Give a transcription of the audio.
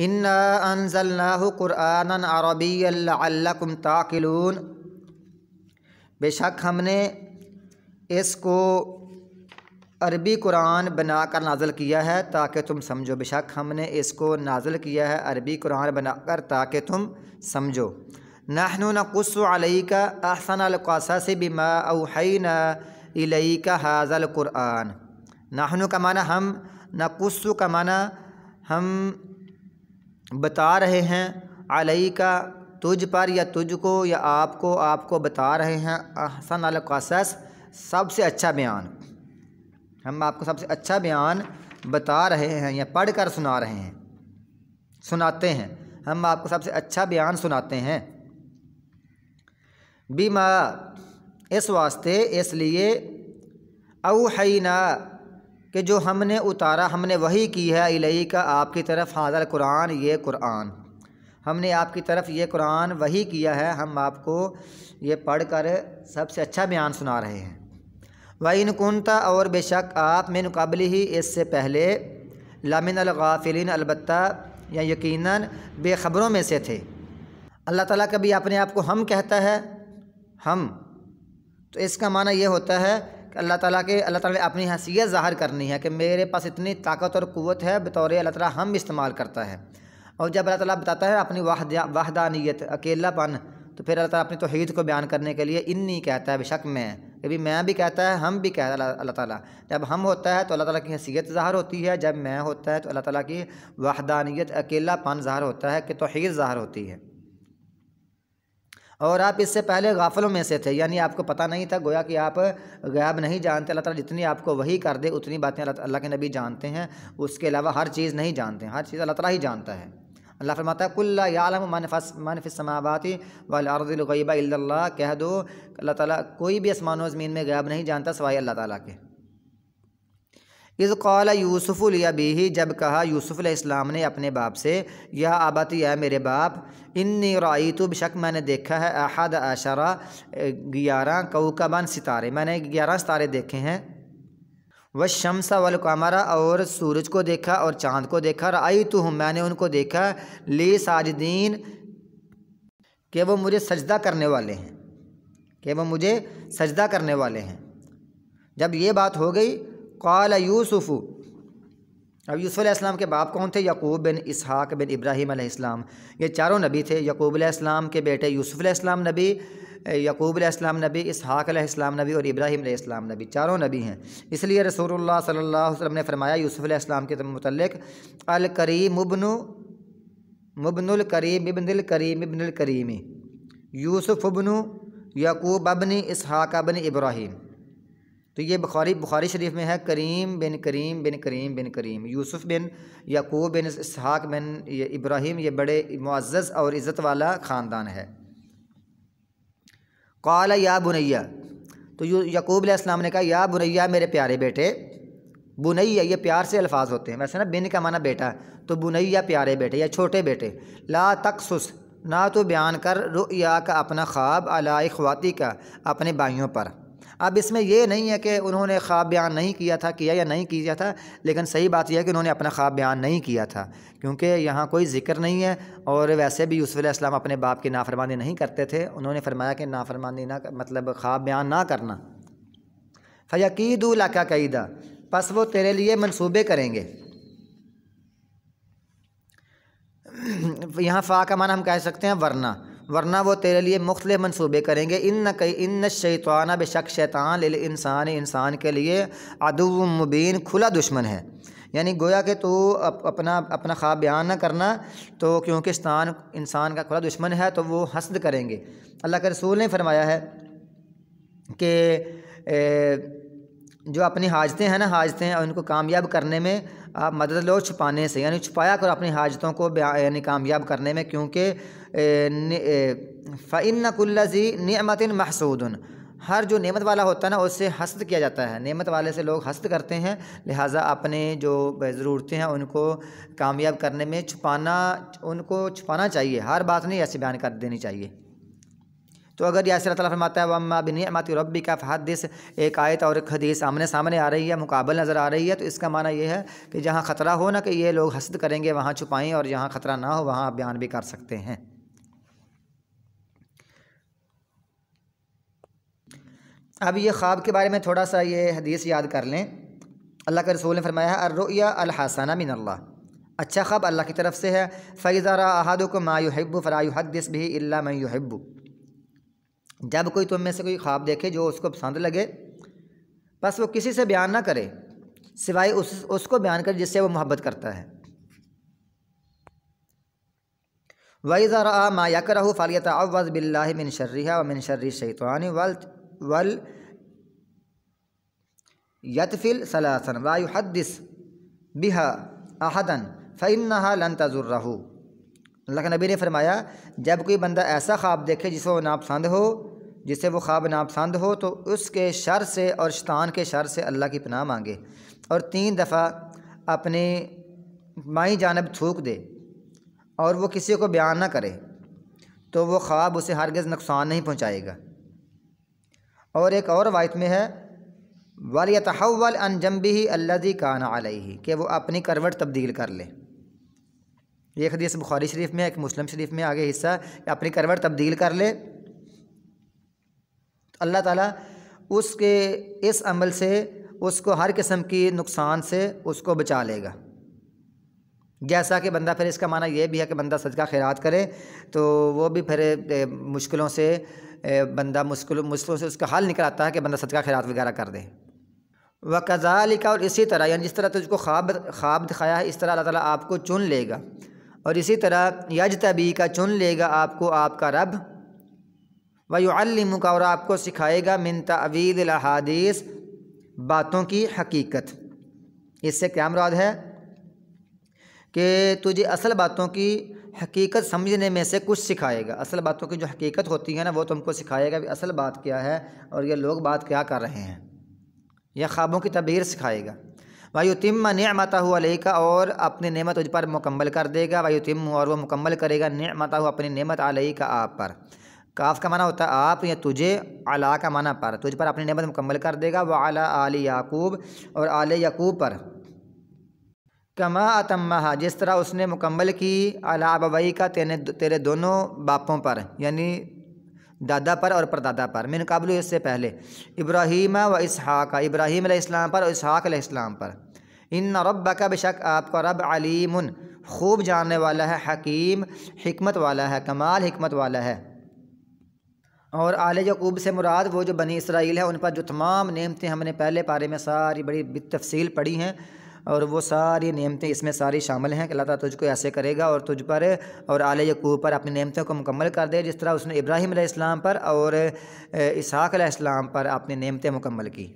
इन्ना अंज़लनाहु क़ुरआनन अरबिय्यन लअल्लकुम ताक़िलून, बेशक हमने इसको अरबी कुरान बनाकर नाज़िल किया है ताकि तुम समझो। बेशक हमने इसको नाज़िल किया है अरबी कुरान बनाकर ताकि तुम समझो। नहनु नक़ुस्सु अलैका अहसनल क़सस बिमा औहैना इलैका हाज़ल क़ुरआन। नहनु का माना हम, नक़ुस्सु का माना हम बता रहे हैं, अलैका तुझ पर या तुझको या आपको बता रहे हैं, अहसनल क़सस सबसे अच्छा बयान। हम आपको सबसे अच्छा बयान बता रहे हैं या पढ़ कर सुना रहे हैं, सुनाते हैं। हम आपको सबसे अच्छा बयान सुनाते हैं। बिमा इस वास्ते, इसलिए, औहैना कि जो हमने उतारा, हमने वही की है, इलैका आपकी तरफ, हाज़ल कुरान ये कुरान, हमने आपकी तरफ ये कुरान वही किया है। हम आपको ये पढ़ कर सबसे अच्छा बयान सुना रहे हैं। व इन कुंता, और बेशक आप, मिन क़ब्ल ही इससे पहले, लमिनल गाफिलिन अलबत्ता या यकीनन बेखबरों में से थे। अल्लाह ताला कभी अपने आप को हम कहता है, हम, तो इसका माना ये होता है कि अल्लाह ताला ने अपनी हैसियत ज़ाहिर करनी है कि मेरे पास इतनी ताकत और क़ुव्वत है, बतौर अल्लाह ताला हम इस्तेमाल करता है। और जब अल्लाह ताला बताता है अपनी वहदानियत, अकेलापन, तो फिर अल्लाह ताला अपनी तौहीद को बयान करने के लिए इन्नी कहता है, बेशक मैं, कभी मैं भी कहता है, हम भी कहता है अल्लाह ताला। जब हम होता है तो अल्लाह ताला की हैसियत ज़ाहिर होती है, जब मैं होता है तो अल्लाह ताला की वहदानियत, अकेलापन ज़ाहिर होता है कि तौहीद ज़ाहिर होती है। और आप इससे पहले गाफिलों में से थे, यानी आपको पता नहीं था, गोया कि आप गैब नहीं जानते। अल्लाह ताला जितनी आपको वही कर दे उतनी बातें अल्लाह के नबी जानते हैं, उसके अलावा हर चीज़ नहीं जानते, हर चीज़ अल्लाह ताला ही जानता है। अल्लाह फरमाता है, कुल ला यालमु मन फिस समावाति वल अर्दिल गैबा इल्लल्लाह, कह दो अल्लाह ताला कोई भी आसमान व ज़मीन में गैब नहीं जानता सिवाय अल्लाह ताला के। इज़ क़ाला यूसुफ़ु लिअबीही, जब कहा यूसुफ़ अलैहिस्सलाम ने अपने बाप से, या अबती, है मेरे बाप, इन्नी राईतु, बेशक मैंने देखा है, अहद अशरा 11 कौकबन सितारे, मैंने 11 सितारे देखे हैं। वश्शम्स वल क़मरा, और सूरज को देखा और चाँद को देखा। राईतुहुम, मैंने उनको देखा, ली साजिदीन, कि वो मुझे सजदा करने वाले हैं, कि वो मुझे सजदा करने वाले हैं। जब ये बात हो गई, क़ाल यूसुफ़ु, अब यूसुफ़ अलैहिस्सलाम के बाप कौन थे? यकूब बिन इसहाक़ बिन इब्राहीम अलैहिस्सलाम, ये चारों नबी थे। यकूब अलैहिस्सलाम के बेटे यूसुफ़ अलैहिस्सलाम नबी, यकूब अलैहिस्सलाम नबी, इसहाक़ अलैहिस्सलाम नबी और इब्राहीम अलैहिस्सलाम नबी, चारों नबी हैं। इसलिए रसूलुल्लाह सल्लल्लाहु अलैहि वसल्लम ने फरमाया यूसुफ़ अलैहिस्सलाम के मुतल्लिक़, अल करीम मुबनुल करीम इब्नुल करीम इब्नुल करीमी, यूसुफ़ इब्नु यकूब इब्न इसहाक़ इब्न इब्राहीम। तो ये बुखारी शरीफ में है, करीम बिन करीम बिन करीम बिन करीम, यूसुफ़ बिन यकूब बिन इसहाक़ बिन इब्राहीम, ये बड़े मुअज़्ज़ज़ और इज़्ज़त वाला ख़ानदान है। क़ाल या बुनैया, तो यकूब अलैहिस्सलाम ने कहा, या बुनैया, मेरे प्यारे बेटे। बुनैया ये प्यार से अल्फाज होते हैं, वैसे ना बिन का माना बेटा, तो बुनैया प्यारे बेटे या छोटे बेटे। ला तक़सुस, ना तो बयान कर, रुया का अपना ख्वाब, अला इख़्वाती का अपने भाइयों पर। अब इसमें ये नहीं है कि उन्होंने ख्वाब बयान नहीं किया था, किया या नहीं किया था, लेकिन सही बात यह है कि उन्होंने अपना ख्वाब बयान नहीं किया था, क्योंकि यहाँ कोई ज़िक्र नहीं है। और वैसे भी यूसुफ़ अलैहिस्सलाम अपने बाप की नाफरमानी नहीं करते थे। उन्होंने फरमाया कि नाफरमानी ना, मतलब ख्वाब बयान ना करना। फ़यकीदु लका कैदा, बस वो तेरे लिए मंसूबे करेंगे। यहाँ फ़ा का माना हम कह सकते हैं वरना वो तेरे लिए मुख्तलिफ मंसूबे करेंगे। इन शैतान, बेशक शैतान, लिल इंसान, इंसान के लिए, अदुव्वुम मुबीन, खुला दुश्मन है। यानी गोया कि तू अपना ख्वाब बयान ना करना, तो क्योंकि शैतान इंसान का खुला दुश्मन है, तो वो हसद करेंगे। अल्लाह के रसूल ने फरमाया है कि जो अपनी हाजतें हैं ना, हाजतें उनको कामयाब करने में आप मदद लो छुपाने से, यानी छुपाया करो अपनी हाजतों को यानी कामयाब करने में, क्योंकि फ़इन्न कुल्ल ज़ी निअमतिन महसूदुन, हर जो नेमत वाला होता है ना, उससे हसद किया जाता है। नेमत वाले से लोग हसद करते हैं, लिहाजा अपने जो ज़रूरतें हैं उनको कामयाब करने में उनको छुपाना चाहिए, हर बात नहीं ऐसे बयान कर देनी चाहिए। تو اگر یہ اللہ تعالیٰ فرماتا ہے وَأَمَّا بِنِعْمَةِ رَبِّكَ فَحَدِّثْ، ایک آیت اور ایک حدیث آمنے سامنے آ رہی ہے، مقابل نظر آ رہی ہے، تو اس کا معنی یہ ہے کہ جہاں خطرہ ہو نا کہ یہ لوگ حسد کریں گے وہاں چھپائیں، اور جہاں خطرہ نہ ہو وہاں آپ بیان بھی کر سکتے ہیں۔ اب یہ خواب کے بارے میں تھوڑا سا یہ حدیث یاد کر لیں۔ اللہ کے رسول نے فرمایا ہے الرؤیا الحسنہ من اللہ، اچھا خواب اللہ کی طرف سے ہے۔ فَإِذَا رَأَىٰ أَحَدُكُم مَّا يُحِبُّ فَلَا يُحَدِّثْ بِهِ إِلَّا مَن يُحِبُّ، جب کوئی تم میں سے کوئی خواب دیکھے جو اس کو پسند لگے، بس وہ کسی سے بیان نہ کرے سوائے اس کو بیان کرے جس سے وہ محبت کرتا ہے۔ وَإِذَا رَأَىٰ مَا يَكْرَهُ فَلْيَتَعَوَّذْ بِاللَّهِ مِن شَرِّهَا وَمِن شَرِّ الشَّيْطَانِ وَلْيَتْفِلْ ثَلَاثًا وَلَا يُحَدِّثْ بِهَا أَحَدًا فَإِنَّهَا لَن تَضُرَّهُ۔ اللہ کے نبی نے فرمایا جب کوئی بندہ ایسا خواب دیکھے جسے وہ ناپسند ہو، جسے وہ خواب ناپسند ہو، تو اس کے شر سے اور شیطان کے شر سے اللہ کی پناہ مانگے، اور 3 دفعہ اپنی بائیں جانب تھوک دے، اور وہ کسی کو بیان نہ کرے، تو وہ خواب اسے ہرگز نقصان نہیں پہنچائے گا۔ اور ایک اور روایت میں ہے وَلْيَتَحَوَّلْ عَنْ جَنبِهِ الَّذِي كَانَ عَلَيْهِ، کہ وہ اپنی کروٹ تبدیل کر لے۔ یہ ایک حدیث بخاری شریف میں، ایک مسلم شریف میں آگے حصہ کہ اپنی کروٹ تبدیل کر لے، اللہ تعالیٰ اس کے اس عمل سے اس کو ہر قسم کی نقصان سے اس کو بچا لے گا۔ جیسا کہ بندہ پھر اس کا معنی یہ بھی ہے کہ بندہ صدقہ خیرات کرے تو وہ بھی پھر مشکلوں سے بندہ مشکلوں سے اس کا حل نکل آتا ہے کہ بندہ صدقہ خیرات وغیرہ کر دے۔ وَكَذَلِكَ، اور اسی طرح یعنی جس طرح تجھ کو خواب دکھایا ہے اس طرح اللہ تعالیٰ آپ کو چن لے گا، اور اسی طرح یجتبی کا چن لے گا آپ کو آپ کا رب، وَيُعَلِّمُكَ، اور آپ کو سکھائے گا مِن تَأْوِيلِ الْأَحَادِيثِ، باتوں کی حقیقت۔ اس سے کیا مراد ہے کہ تجھے اصل باتوں کی حقیقت سمجھنے میں سے کچھ سکھائے گا۔ اصل باتوں کی جو حقیقت ہوتی ہے نا وہ تم کو سکھائے گا کہ اصل بات کیا ہے اور یہ لوگ بات کیا کر رہے ہیں، یا خوابوں کی تعبیر سکھائے گا۔ وَيُتِمَّ نِعْمَتَهُ عَلَيْكَ، اور اپنی نعمت تجھ پر مکمل کر دے گا۔ وَيُتِمُّ، اور وہ مکمل کرے گا نعمتہ، اپنی نعمت علیک، آپ پر۔ کاف کا معنی ہوتا ہے آپ یا تجھے، علی کا معنی پر، تجھ پر اپنی نعمت مکمل کر دے گا۔ وَعَلَىٰ آلِ یعقوب، اور آل یعقوب پر۔ کما اتمہا، جس طرح اس نے مکمل کی، علی ابویک، تیرے دونوں باپوں پر، یعنی دادا پر اور پردادا پر، من قبل، اس سے پہلے، ابراہیم و اسحاق، ابراہیم علیہ السلام پر اور اسحاق علیہ السلام پر۔ ان ربک، بے شک آپ کا رب، علیم، خوب جاننے والا ہے، حکیم، حکمت والا ہے، کمال حکمت والا ہے۔ اور آل یعقوب سے مراد وہ جو بنی اسرائیل ہے، ان پر جو تمام نعمتیں ہم نے پہلے پارے میں ساری بڑی تفصیل پڑھی ہیں، اور وہ ساری نعمتیں اس میں ساری شامل ہیں کہ اللہ تعالیٰ تجھ کو ایسے کرے گا اور تجھ پر اور آل یعقوب پر اپنی نعمتوں کو مکمل کر دے، جس طرح اس نے ابراہیم علیہ السلام پر اور اسحاق علیہ السلام پر اپنی نعمتیں مکمل کی۔